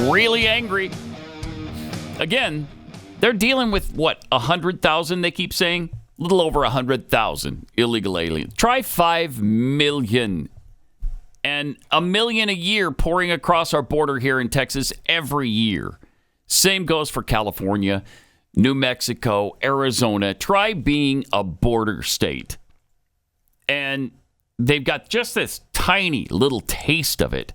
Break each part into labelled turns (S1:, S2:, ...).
S1: really angry. Again, they're dealing with, 100,000, they keep saying? A little over 100,000 illegal aliens. Try 5 million. And 1 million a year pouring across our border here in Texas every year. Same goes for California, New Mexico, Arizona. Try being a border state. And they've got just this tiny little taste of it.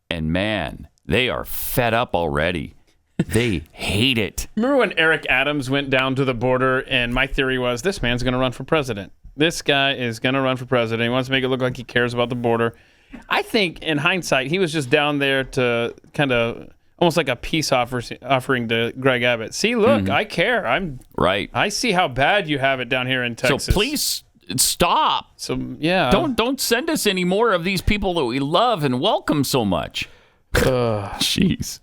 S1: And man, they are fed up already. They hate it.
S2: Remember when Eric Adams went down to the border, and my theory was this man's going to run for president. This guy is going to run for president. He wants to make it look like he cares about the border. I think, in hindsight, he was just down there to kind of almost like a peace offering to Greg Abbott. See, look, I care.
S1: Right.
S2: I see how bad you have it down here in Texas.
S1: So please stop.
S2: So yeah,
S1: don't send us any more of these people that we love and welcome so much. Jeez.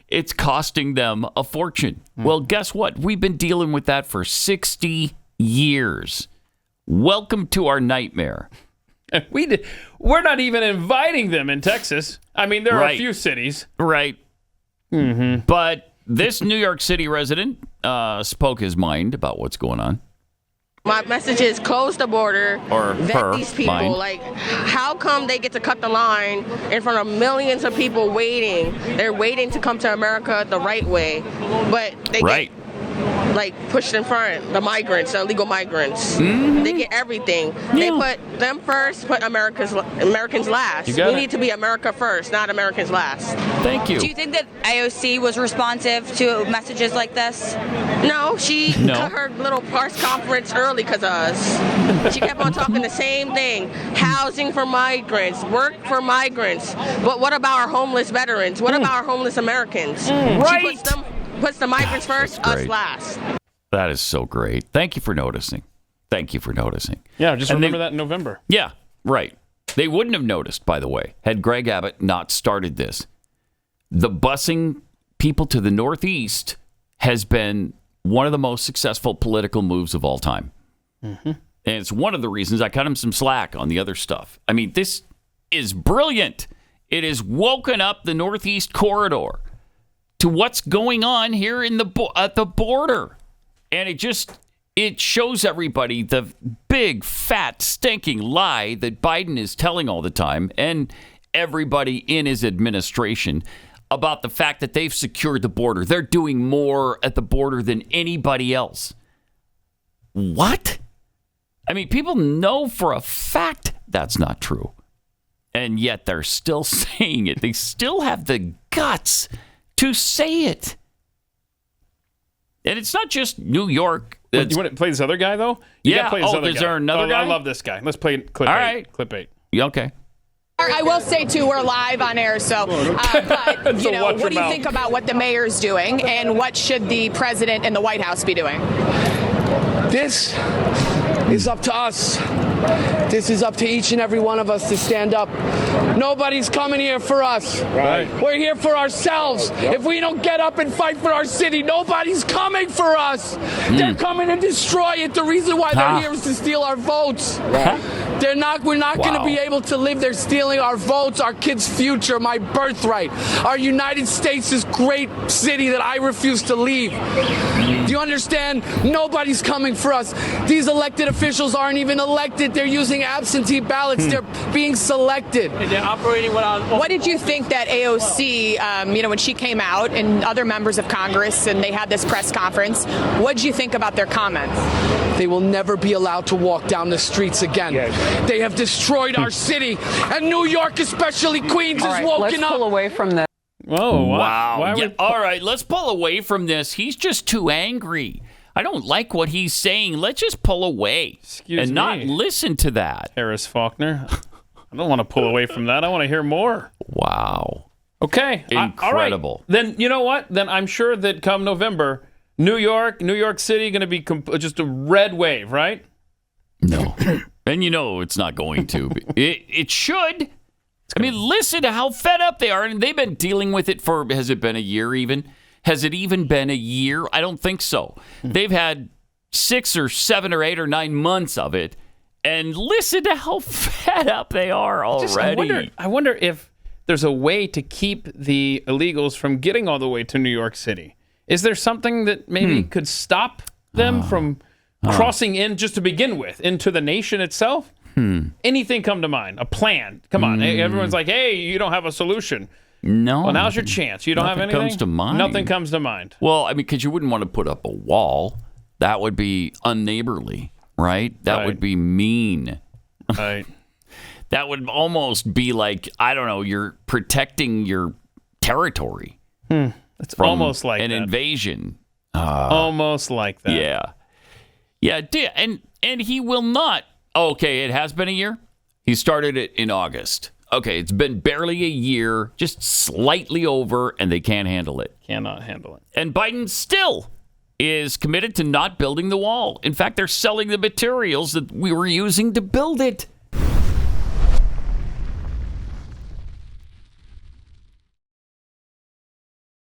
S1: It's costing them a fortune. Well, guess what? We've been dealing with that for 60 years. Welcome to our nightmare.
S2: We're not even inviting them in Texas. I mean, there are a few cities.
S1: Right. Mm-hmm. But this New York City resident spoke his mind about what's going on.
S3: My message is close the border, vet these people.
S1: Mind.
S3: Like, how come they get to cut the line in front of millions of people waiting? They're waiting to come to America the right way, but they get pushed in front. The migrants, the illegal migrants, they get everything. They put them first, put Americans last. We need to be America first, not Americans last.
S1: Thank you.
S4: Do you think that AOC was responsive to messages like this?
S3: No, she cut her little press conference early because of us. She kept on talking the same thing. Housing for migrants, work for migrants. But what about our homeless veterans? What about our homeless Americans?
S1: Right.
S3: She puts the migrants first, us last.
S1: That is so great. Thank you for noticing.
S2: Yeah, just remember that in November.
S1: Yeah, right. They wouldn't have noticed, by the way, had Greg Abbott not started this. The busing people to the Northeast has been one of the most successful political moves of all time. Mm-hmm. And it's one of the reasons I cut him some slack on the other stuff. I mean, this is brilliant. It has woken up the Northeast corridor to what's going on here in at the border. And it shows everybody the big, fat, stinking lie that Biden is telling all the time, and everybody in his administration, about the fact that they've secured the border. They're doing more at the border than anybody else. What? I mean, people know for a fact that's not true. And yet they're still saying it. They still have the guts to say it. And it's not just New York.
S2: You want to play this other guy, though? You
S1: yeah.
S2: Play this other
S1: is
S2: guy.
S1: there another guy?
S2: I love this guy. Let's play clip 8.
S1: All right.
S2: Clip 8.
S1: Yeah, okay.
S5: I will say, too, we're live on air, so, but,
S2: So
S5: what do you think about what the mayor's doing, and what should the president and the White House be doing?
S6: This is up to us. This is up to each and every one of us to stand up. Nobody's coming here for us.
S2: Right.
S6: We're here for ourselves. Yep. If we don't get up and fight for our city, nobody's coming for us. They're coming to destroy it. The reason why they're here is to steal our votes. Right. We're not going to be able to live. They're stealing our votes, our kids' future, my birthright, our United States, this great city that I refuse to leave. Do you understand? Nobody's coming for us. These elected officials aren't even elected. They're using absentee ballots. They're being selected.
S5: And they're operating without. What did you think that AOC, when she came out, and other members of Congress, and they had this press conference, what did you think about their comments?
S6: They will never be allowed to walk down the streets again. Yes. They have destroyed our city, and New York, especially Queens, is woken
S7: let's
S6: up.
S7: Pull away from that.
S2: Whoa!
S1: Wow!
S2: Why
S1: all right, let's pull away from this. He's just too angry. I don't like what he's saying. Let's just pull away not listen to that.
S2: Harris Faulkner. I don't want to pull away from that. I want to hear more.
S1: Wow.
S2: Okay.
S1: Incredible.
S2: All right. Then you know what? Then I'm sure that come November, New York City, going to be just a red wave, right?
S1: No. And it's not going to. It should. I mean, listen to how fed up they are. And they've been dealing with it for, has it been a year even? Has it even been a year? I don't think so. They've had 6 or 7 or 8 or 9 months of it. And listen to how fed up they are already.
S2: I wonder if there's a way to keep the illegals from getting all the way to New York City. Is there something that maybe could stop them from crossing in just to begin with into the nation itself? Anything come to mind? A plan? Come on. Everyone's like, hey, you don't have a solution.
S1: No.
S2: Well, now's your chance. You don't have anything?
S1: Nothing comes to mind.
S2: Nothing comes to mind.
S1: Well, I mean, because you wouldn't want to put up a wall. That would be unneighborly, right? That would be mean.
S2: Right.
S1: That would almost be like, I don't know, you're protecting your territory.
S2: It's almost like
S1: an
S2: that.
S1: invasion.
S2: Almost like that.
S1: Yeah. Yeah, and he will not. Okay, it has been a year. He started it in August. Okay, it's been barely a year, just slightly over, and they can't handle it.
S2: Cannot handle it.
S1: And Biden still is committed to not building the wall. In fact, they're selling the materials that we were using to build it.